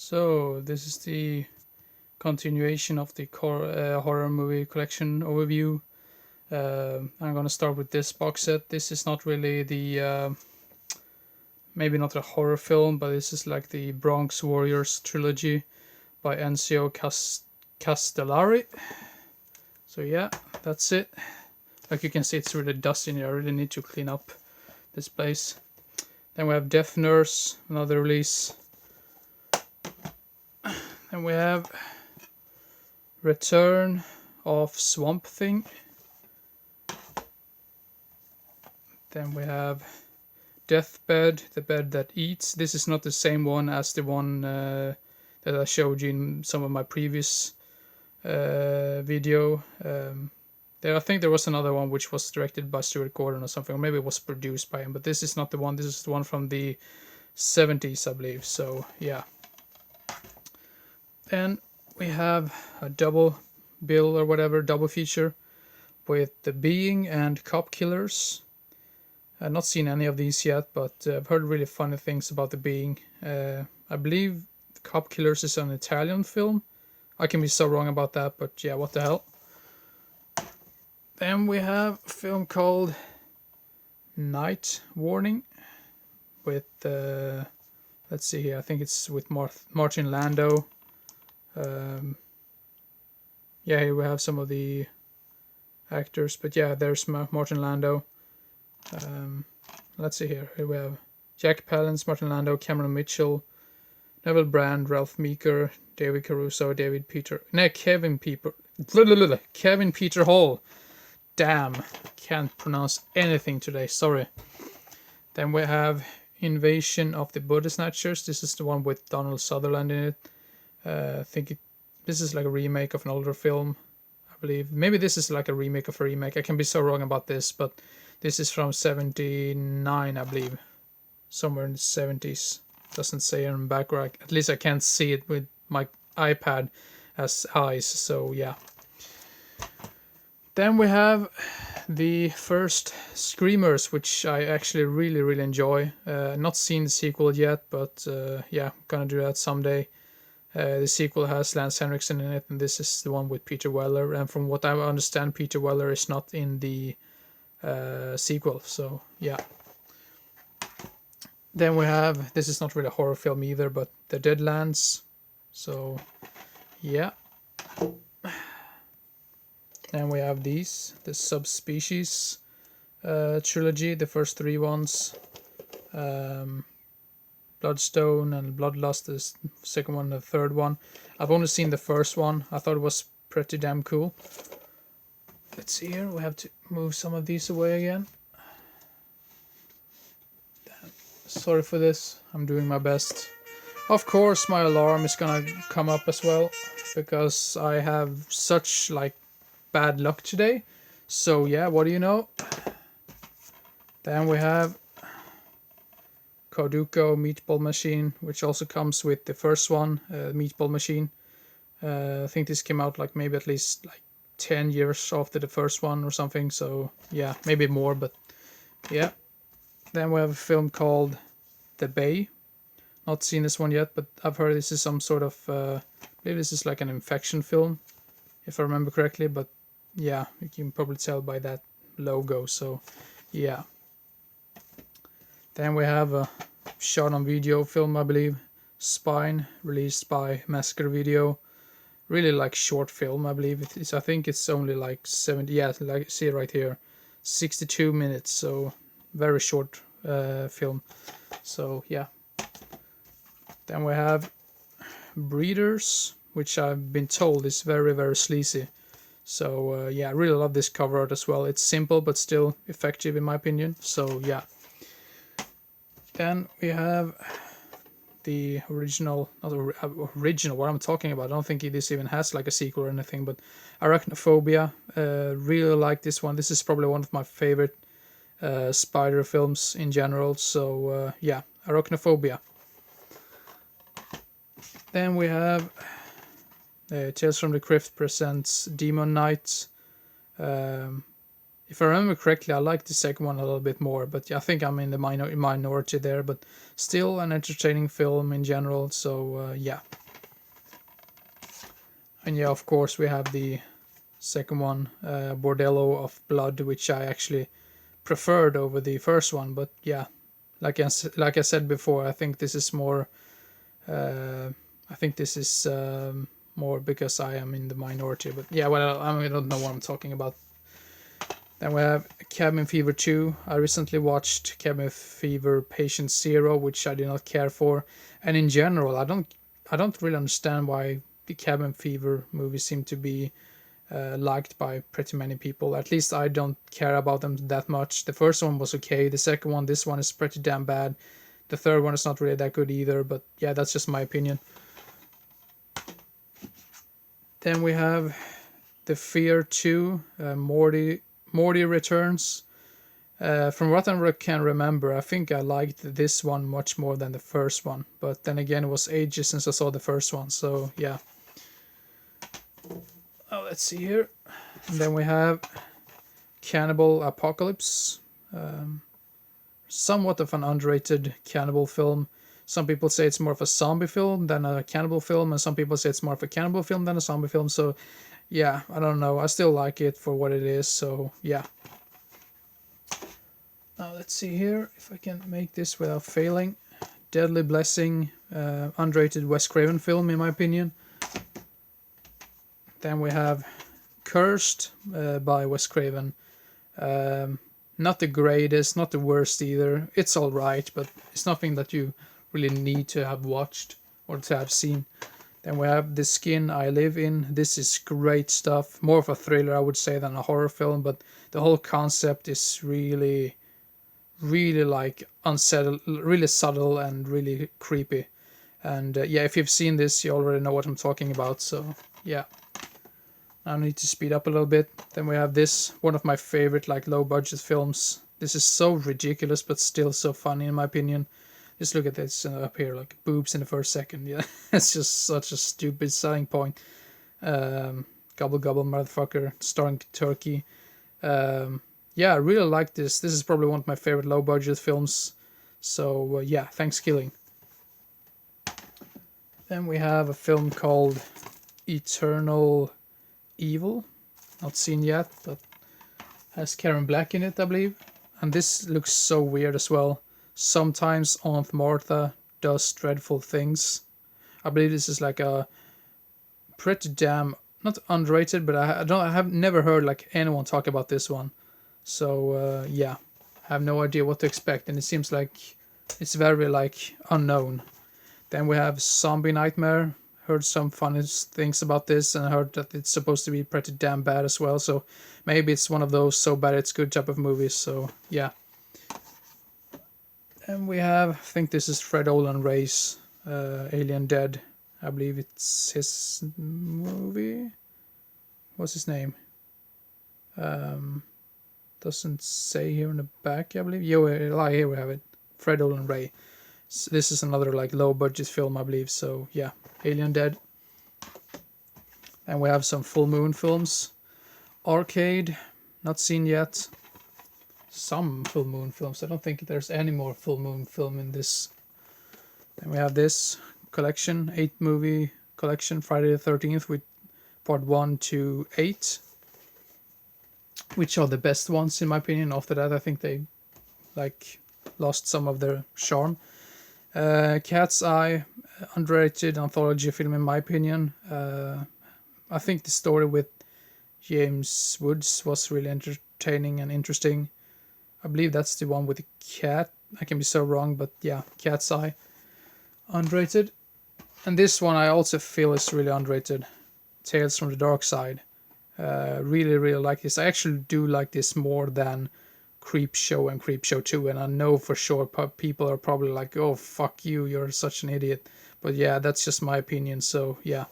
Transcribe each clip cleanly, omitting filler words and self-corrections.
So this is the continuation of the horror movie collection overview. I'm gonna start with this box set. This is not really the maybe not a horror film, but this is like the Bronx Warriors trilogy by Enzio Castellari. So yeah, that's it. Like you can see, it's really dusty in here. I really need to clean up this place. Then we have Death Nurse, another release. Then we have Return of Swamp Thing. Then we have Deathbed, the bed that eats. This is not the same one as the one that I showed you in some of my previous video. I think there was another one which was directed by Stuart Gordon or something, or maybe it was produced by him, but this is not the one. This is the one from the 70s, I believe. So yeah. Then we have a double bill or whatever, double feature with The Being and Cop Killers. I've not seen any of these yet, but I've heard really funny things about The Being. I believe Cop Killers is an Italian film. I can be so wrong about that, but yeah, what the hell. Then we have a film called Night Warning with, let's see here, I think it's with Martin Landau. Yeah, here we have some of the actors, but yeah, there's Martin Landau. Let's see here. Here we have Jack Palance, Martin Landau, Cameron Mitchell, Neville Brand, Ralph Meeker, David Caruso, Kevin Peter Hall. Damn, can't pronounce anything today, sorry. Then we have Invasion of the Body Snatchers. This is the one with Donald Sutherland in it. I think this is like a remake of an older film, I believe. Maybe this is like a remake of a remake. I can be so wrong about this, but this is from 79, I believe. Somewhere in the 70s. Doesn't say on the back, or at least I can't see it with my iPad as eyes, so yeah. Then we have the first Screamers, which I actually really enjoy. Not seen the sequel yet, but yeah, gonna do that someday. The sequel has Lance Henriksen in it, and this is the one with Peter Weller. And from what I understand, Peter Weller is not in the sequel, so yeah. Then we have, this is not really a horror film either, but The Deadlands. So yeah. Then we have these, the Subspecies trilogy, the first three ones. Bloodstone and Bloodlust, the second one and the third one. I've only seen the first one. I thought it was pretty damn cool. Let's see here, we have to move some of these away again. Damn. Sorry for this, I'm doing my best. Of course my alarm is gonna come up as well, because I have such like bad luck today. So yeah, what do you know? Then we have Koduko Meatball Machine, which also comes with the first one, Meatball Machine. I think this came out like maybe at least like 10 years after the first one or something, so yeah, maybe more, but yeah. Then we have a film called The Bay. Not seen this one yet, but I've heard this is some sort of, I believe this is like an infection film, if I remember correctly, but yeah, you can probably tell by that logo, so yeah. Then we have a shot on video film, I believe, Spine, released by Massacre Video. Really like short film, I believe it is. I think it's only like 70, yeah, like see it right here, 62 minutes, so very short film. So yeah. Then we have Breeders, which I've been told is very sleazy. So yeah, I really love this cover art as well. It's simple but still effective in my opinion. So yeah. Then we have the original, not original, what I'm talking about. I don't think this even has like a sequel or anything, but Arachnophobia. Really like this one. This is probably one of my favorite spider films in general. So yeah, Arachnophobia. Then we have Tales from the Crypt presents Demon Knight. If I remember correctly, I like the second one a little bit more, but yeah, I think I'm in the minority there. But still an entertaining film in general. So yeah, and yeah, of course we have the second one, Bordello of Blood, which I actually preferred over the first one. But yeah, like I said before, I think this is more. I think this is more because I am in the minority. But yeah, well, I don't know what I'm talking about. Then we have Cabin Fever 2. I recently watched Cabin Fever Patient Zero, which I did not care for. And in general, I don't really understand why the Cabin Fever movies seem to be liked by pretty many people. At least I don't care about them that much. The first one was okay. The second one, this one is pretty damn bad. The third one is not really that good either. But yeah, that's just my opinion. Then we have The Fear 2, Morty Returns. From what I can remember, I think I liked this one much more than the first one. But then again, it was ages since I saw the first one, so yeah. Oh, let's see here. And then we have Cannibal Apocalypse. Somewhat of an underrated cannibal film. Some people say it's more of a zombie film than a cannibal film, and some people say it's more of a cannibal film than a zombie film. So yeah, I don't know. I still like it for what it is, so yeah. Now let's see here if I can make this without failing. Deadly Blessing, underrated Wes Craven film in my opinion. Then we have Cursed by Wes Craven. Not the greatest, not the worst either. It's alright, but it's nothing that you really need to have watched or to have seen. Then we have The Skin I Live In. This is great stuff. More of a thriller, I would say, than a horror film, but the whole concept is really like unsettled, really subtle and really creepy. And yeah, if you've seen this, you already know what I'm talking about. So yeah, I need to speed up a little bit. Then we have this, one of my favorite like low budget films. This is so ridiculous, but still so funny in my opinion. Just look at this up here, like boobs in the first second. Yeah, it's just such a stupid selling point. Gobble Gobble Motherfucker, starring Turkey. Yeah, I really like this. This is probably one of my favorite low budget films. So yeah, thanks Killing. Then we have a film called Eternal Evil. Not seen yet, but has Karen Black in it, I believe. And this looks so weird as well. Sometimes Aunt Martha does dreadful things. I believe this is like a pretty damn, not underrated, but I have never heard like anyone talk about this one. So yeah, I have no idea what to expect, and it seems like it's very like unknown. Then we have Zombie Nightmare. Heard some funny things about this, and I heard that it's supposed to be pretty damn bad as well. So maybe it's one of those so bad it's good type of movies. So yeah. And we have, I think this is Fred Olen Ray's Alien Dead. I believe it's his movie. What's his name? Doesn't say here in the back, I believe. Yeah, here we have it. Fred Olen Ray. So this is another like low budget film, I believe. So yeah, Alien Dead. And we have some full moon films. Arcade, not seen yet. Some full moon films. I don't think there's any more full moon film in this. Then we have this collection, 8-movie collection, Friday the 13th, with part 1 to 8, which are the best ones in my opinion. After that, I think they like lost some of their charm. Cat's Eye, underrated anthology film in my opinion. I think the story with James Woods was really entertaining and interesting. I believe that's the one with the cat. I can be so wrong, but yeah, Cat's Eye, underrated. And this one I also feel is really underrated. Tales from the Dark Side. Really like this. I actually do like this more than Creepshow and Creepshow 2, and I know for sure people are probably like, oh fuck you, you're such an idiot. But yeah, that's just my opinion, so yeah.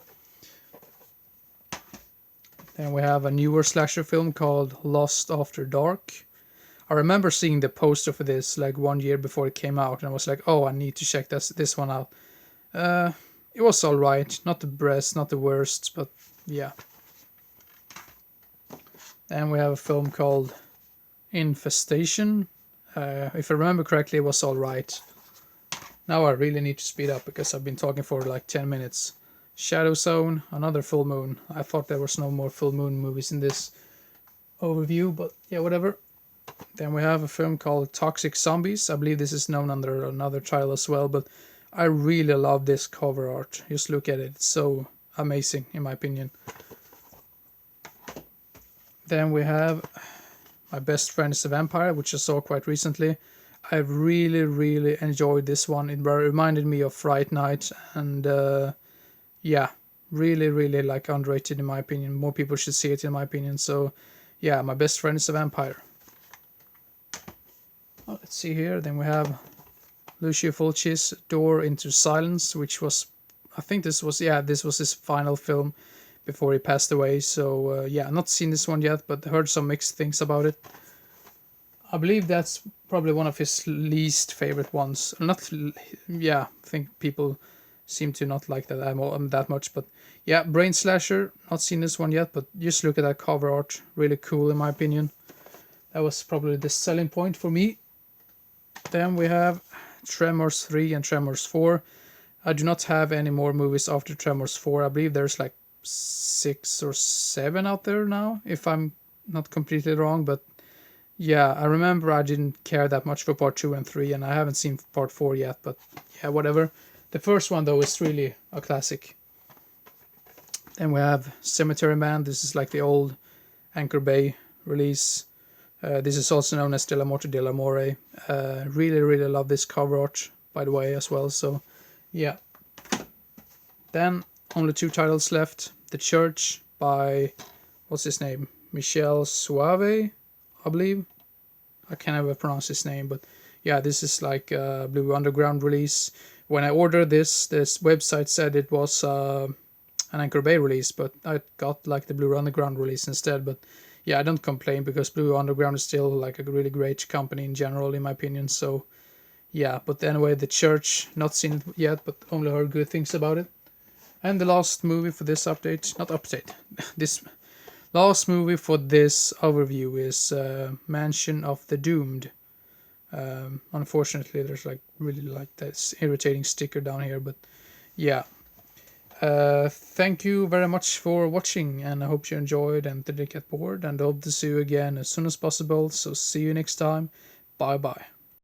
Then we have a newer slasher film called Lost After Dark. I remember seeing the poster for this like 1 year before it came out, and I was like, oh, I need to check this one out. It was alright, not the best, not the worst, but yeah. And we have a film called Infestation. If I remember correctly, it was alright. Now I really need to speed up because I've been talking for like 10 minutes. Shadow Zone, another full moon. I thought there was no more full moon movies in this overview, but yeah, whatever. Then we have a film called Toxic Zombies. I believe this is known under another title as well, but I really love this cover art. Just look at it. It's so amazing, in my opinion. Then we have My Best Friend is a Vampire, which I saw quite recently. I really, really enjoyed this one. It reminded me of Fright Night, and yeah, really, really like underrated in my opinion. More people should see it in my opinion. So yeah, My Best Friend is a Vampire. Well, let's see here. Then we have Lucio Fulci's Door into Silence, which was, I think this was his final film before he passed away. So yeah, not seen this one yet, but heard some mixed things about it. I believe that's probably one of his least favorite ones. Not, yeah, I think people seem to not like that much. But yeah, Brain Slasher, not seen this one yet, but just look at that cover art. Really cool in my opinion. That was probably the selling point for me. Then we have Tremors 3 and Tremors 4. I do not have any more movies after Tremors 4. I believe there's like 6 or 7 out there now, if I'm not completely wrong. But yeah, I remember I didn't care that much for part 2 and 3, and I haven't seen part 4 yet, but yeah, whatever. The first one, though, is really a classic. Then we have Cemetery Man. This is like the old Anchor Bay release. This is also known as De La Morte de la More. Really, really love this cover art, by the way, as well. So, yeah. Then, only 2 titles left. The Church by, what's his name? Michel Suave, I believe. I can never pronounce his name, but yeah, this is like a Blue Underground release. When I ordered this website said it was an Anchor Bay release, but I got like the Blue Underground release instead. But yeah, I don't complain because Blue Underground is still like a really great company in general, in my opinion. So yeah, but anyway, The Church, not seen it yet, but only heard good things about it. And the last movie for this update, not update, this last movie for this overview is Mansion of the Doomed. Unfortunately, there's like really like this irritating sticker down here, but yeah. Thank you very much for watching, and I hope you enjoyed and didn't get bored, and I hope to see you again as soon as possible. So see you next time. Bye bye.